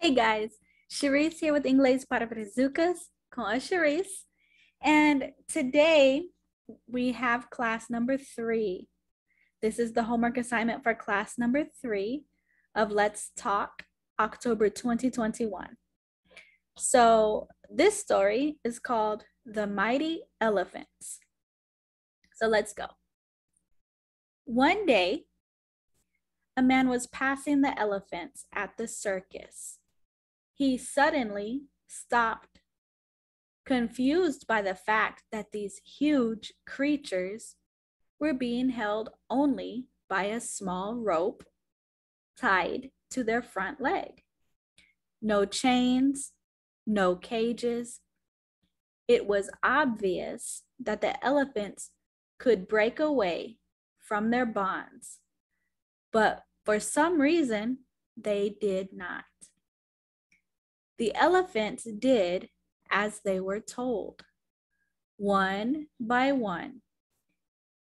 Hey guys, Charisse here with Inglês para Brazucas com a Charisse. And today we have class number 3. This is the homework assignment for class number 3 of Let's Talk, October 2021. So this story is called The Mighty Elephants. So let's go. One day, a man was passing the elephants at the circus. He suddenly stopped, confused by the fact that these huge creatures were being held only by a small rope tied to their front leg. No chains, no cages. It was obvious that the elephants could break away from their bonds, but for some reason, they did not. The elephants did as they were told, one by one,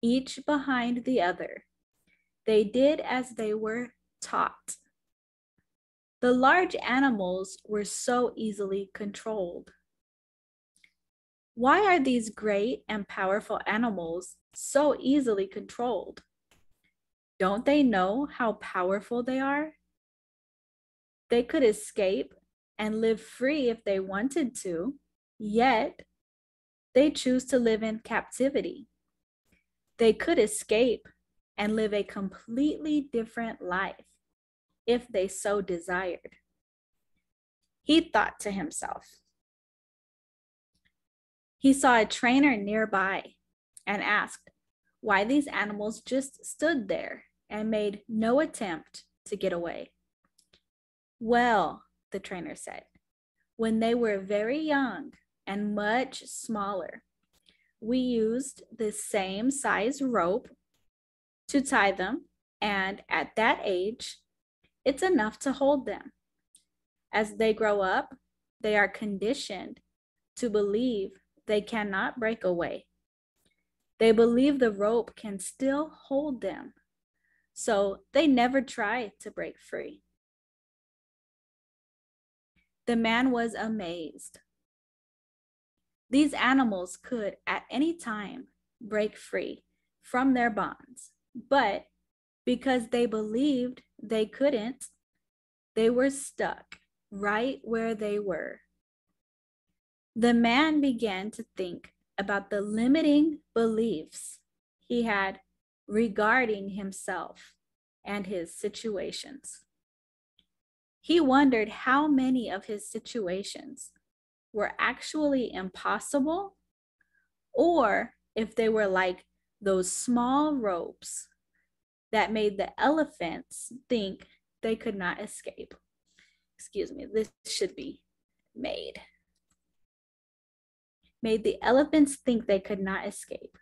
each behind the other. They did as they were taught. The large animals were so easily controlled. Why are these great and powerful animals so easily controlled? Don't they know how powerful they are? They could escape and live free if they wanted to, yet they choose to live in captivity. They could escape and live a completely different life if they so desired. He thought to himself. He saw a trainer nearby and asked why these animals just stood there and made no attempt to get away. Well, the trainer said, when they were very young and much smaller, we used the same size rope to tie them, and at that age, it's enough to hold them. As they grow up, they are conditioned to believe they cannot break away. They believe the rope can still hold them, so they never try to break free. The man was amazed. These animals could at any time break free from their bonds, but because they believed they couldn't, they were stuck right where they were. The man began to think about the limiting beliefs he had regarding himself and his situations. He wondered how many of his situations were actually impossible, or if they were like those small ropes that made the elephants think they could not escape. Excuse me, this should be made the elephants think they could not escape.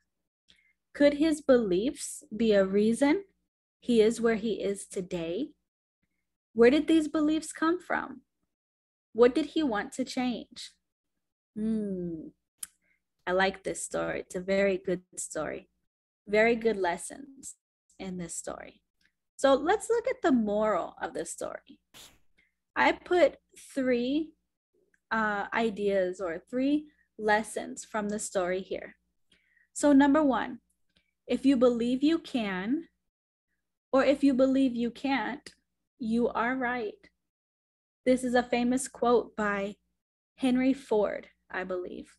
Could his beliefs be a reason he is where he is today? Where did these beliefs come from? What did he want to change? I like this story. It's a very good story. Very good lessons in this story. So let's look at the moral of the story. I put 3 ideas or 3 lessons from the story here. So number 1, if you believe you can, or if you believe you can't, you are right. This is a famous quote by Henry Ford, I believe.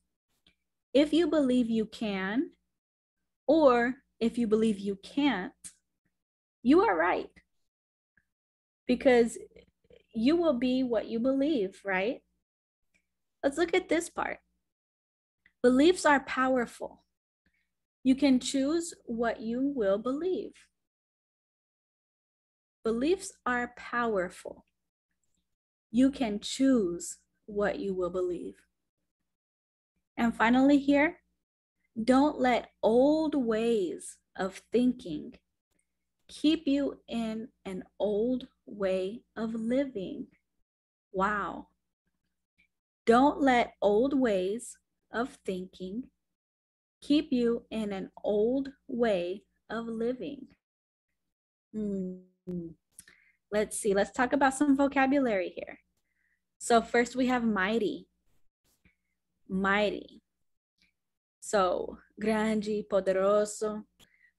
If you believe you can, or if you believe you can't, you are right. Because you will be what you believe, right? Let's look at this part. Beliefs are powerful. You can choose what you will believe. Beliefs are powerful. You can choose what you will believe. And finally here, don't let old ways of thinking keep you in an old way of living. Wow. Don't let old ways of thinking keep you in an old way of living. Let's see, let's talk about some vocabulary here. So first we have mighty. Mighty. So grande, poderoso,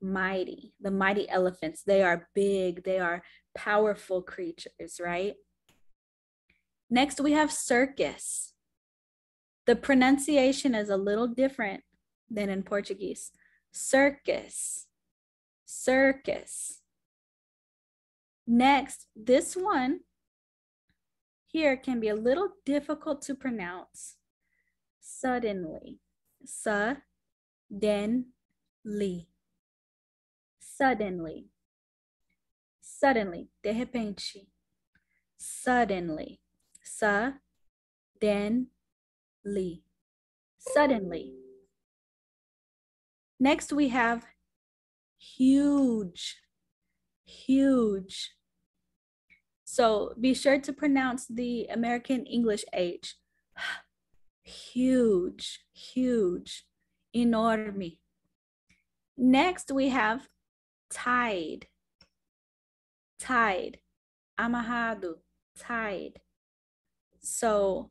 mighty. The mighty elephants. They are big. They are powerful creatures, right? Next we have circus. The pronunciation is a little different than in Portuguese. Circus. Circus. Next, this one here can be a little difficult to pronounce. Suddenly. Suddenly. Suddenly. Suddenly. De repente. Suddenly. Suddenly. Suddenly. Next, we have huge. Huge. So be sure to pronounce the American English H. Huge, huge, enorme. Next, we have tide. Tide. Amarrado. Tide. So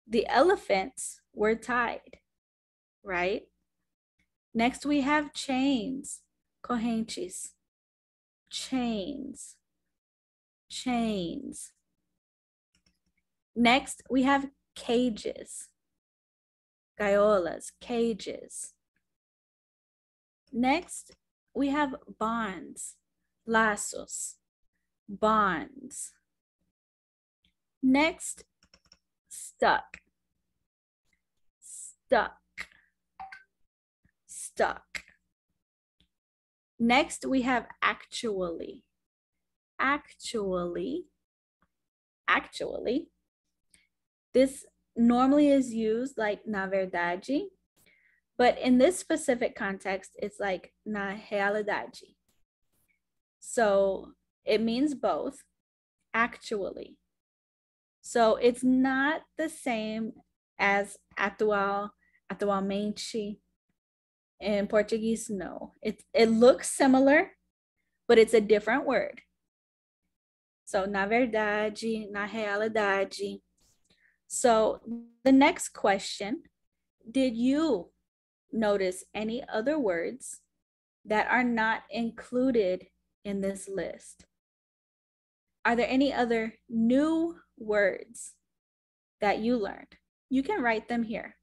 the elephants were tied, right? Next, we have chains. Correntes. Chains. Chains. Next, we have cages. Gaiolas, cages. Next, we have bonds. Laços, bonds. Next, stuck. Stuck. Stuck. Next, we have actually. Actually. Actually. This normally is used like na verdade, but in this specific context, it's like na realidade. So it means both, actually. So it's not the same as atualmente. In Portuguese, no. It looks similar, but it's a different word. So na verdade, na realidade. So the next question, did you notice any other words that are not included in this list? Are there any other new words that you learned? You can write them here.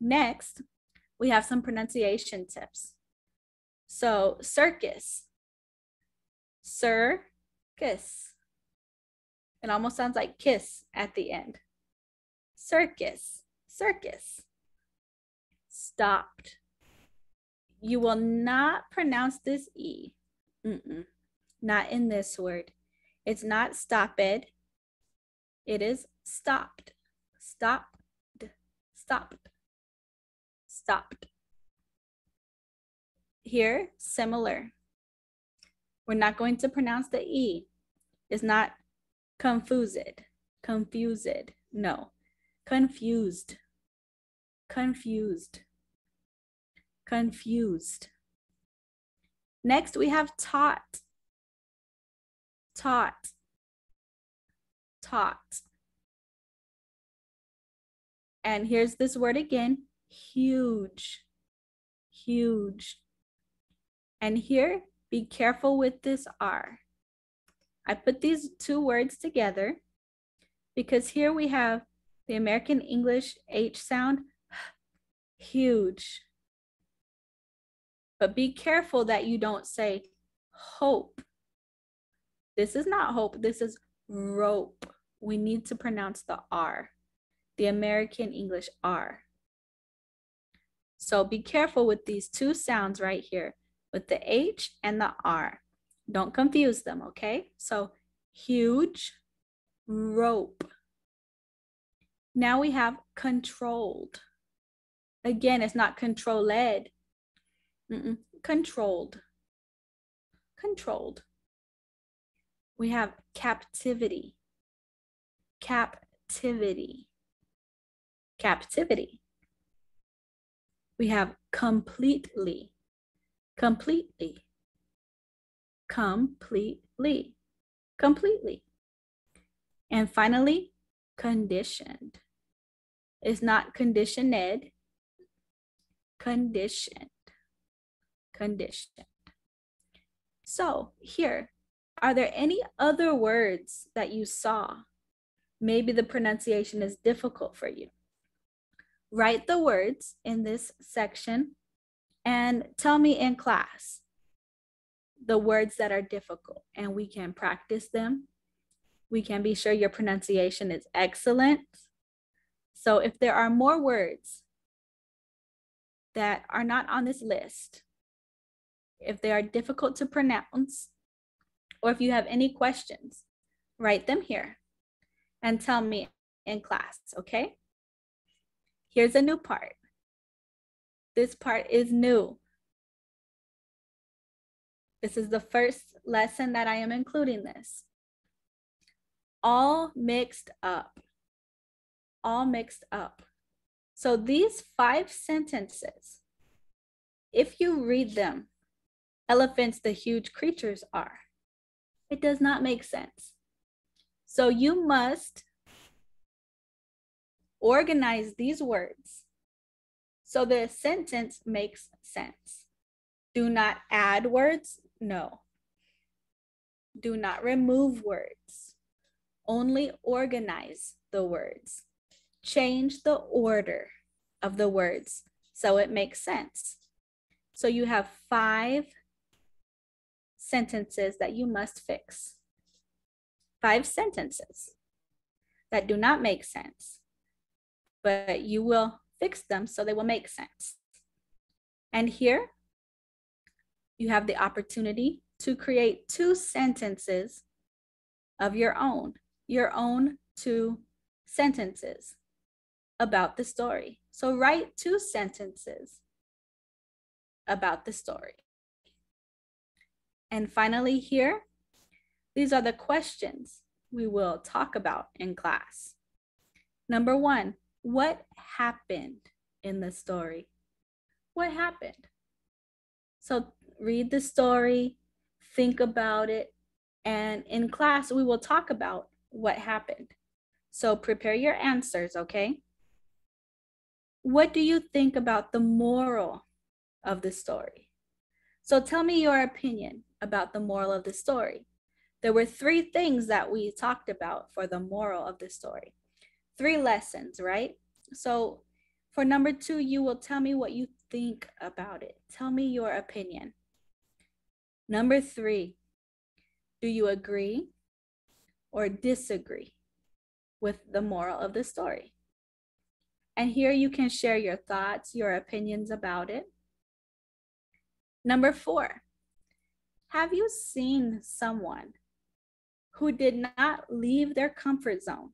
Next, we have some pronunciation tips. So circus, circus. It almost sounds like kiss at the end. Circus, circus. Stopped. You will not pronounce this E. Not in this word. It's not stopped. It is stopped. Stopped. Stopped. Stopped. Here, similar. We're not going to pronounce the E. It's not confused. Confused. No. Confused. Confused. Confused. Next, we have taught. Taught. Taught. And here's this word again, huge. Huge. And here, be careful with this R. I put these two words together because here we have the American English H sound, huge. But be careful that you don't say hope. This is not hope, this is rope. We need to pronounce the R, the American English R. So be careful with these two sounds right here, with the H and the R. Don't confuse them, okay? So huge, rope. Now we have controlled. Again, it's not controlled. Controlled. Controlled. We have captivity. Captivity. Captivity. We have completely. Completely. Completely. Completely. And finally, conditioned. It's not conditioned, conditioned, conditioned. So here, are there any other words that you saw? Maybe the pronunciation is difficult for you. Write the words in this section and tell me in class the words that are difficult, and we can practice them. We can be sure your pronunciation is excellent. So if there are more words that are not on this list, if they are difficult to pronounce, or if you have any questions, write them here and tell me in class, okay? Here's a new part. This part is new. This is the first lesson that I am including this. All mixed up. All mixed up. So these 5 sentences, if you read them, elephants, the huge creatures are, it does not make sense. So you must organize these words so the sentence makes sense. Do not add words, no. Do not remove words. Only organize the words. Change the order of the words so it makes sense. So you have 5 sentences that you must fix. 5 sentences that do not make sense, but you will fix them so they will make sense. And here you have the opportunity to create 2 sentences of your own 2 sentences about the story. So write 2 sentences about the story. And finally here, these are the questions we will talk about in class. Number 1, what happened in the story? What happened? So read the story, think about it, and in class we will talk about what happened. So prepare your answers, okay? What do you think about the moral of the story? So tell me your opinion about the moral of the story. There were 3 things that we talked about for the moral of the story. 3 lessons, right? So for number 2, you will tell me what you think about it. Tell me your opinion. Number 3, do you agree or disagree with the moral of the story? And here you can share your thoughts, your opinions about it. Number 4, have you seen someone who did not leave their comfort zone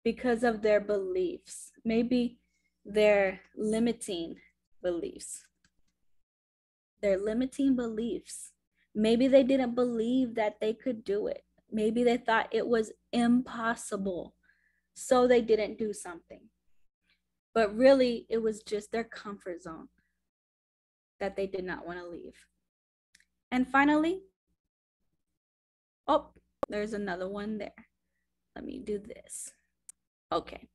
because of their beliefs? Maybe their limiting beliefs. Their limiting beliefs. Maybe they didn't believe that they could do it. Maybe they thought it was impossible, so they didn't do something. But really, it was just their comfort zone that they did not want to leave. And finally, oh, there's another one there. Let me do this. Okay.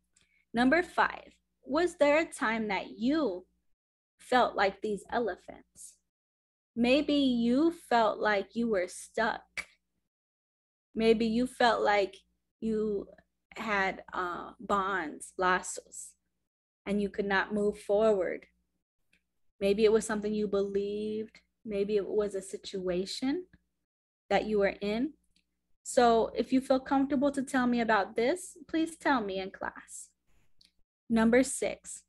Number 5, was there a time that you felt like these elephants? Maybe you felt like you were stuck. Maybe you felt like you had bonds, lazos, and you could not move forward. Maybe it was something you believed. Maybe it was a situation that you were in. So if you feel comfortable to tell me about this, please tell me in class. Number 6,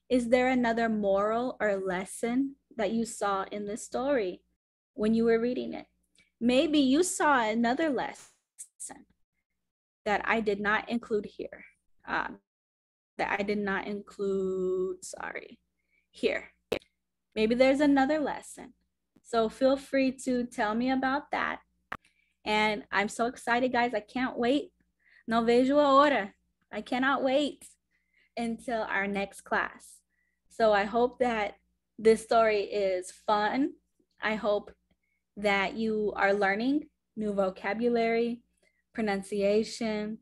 is there another moral or lesson that you saw in this story when you were reading it? Maybe you saw another lesson that I did not include here, here. Maybe there's another lesson. So feel free to tell me about that. And I'm so excited, guys. I can't wait. No vejo a hora. I cannot wait until our next class. So I hope that this story is fun. I hope that you are learning new vocabulary, pronunciation,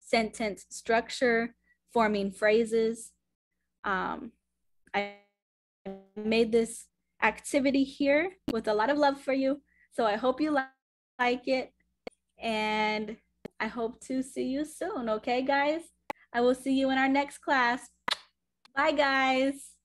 sentence structure, forming phrases. I made this activity here with a lot of love for you. So I hope you like it. And I hope to see you soon. Okay, guys? I will see you in our next class. Bye, guys.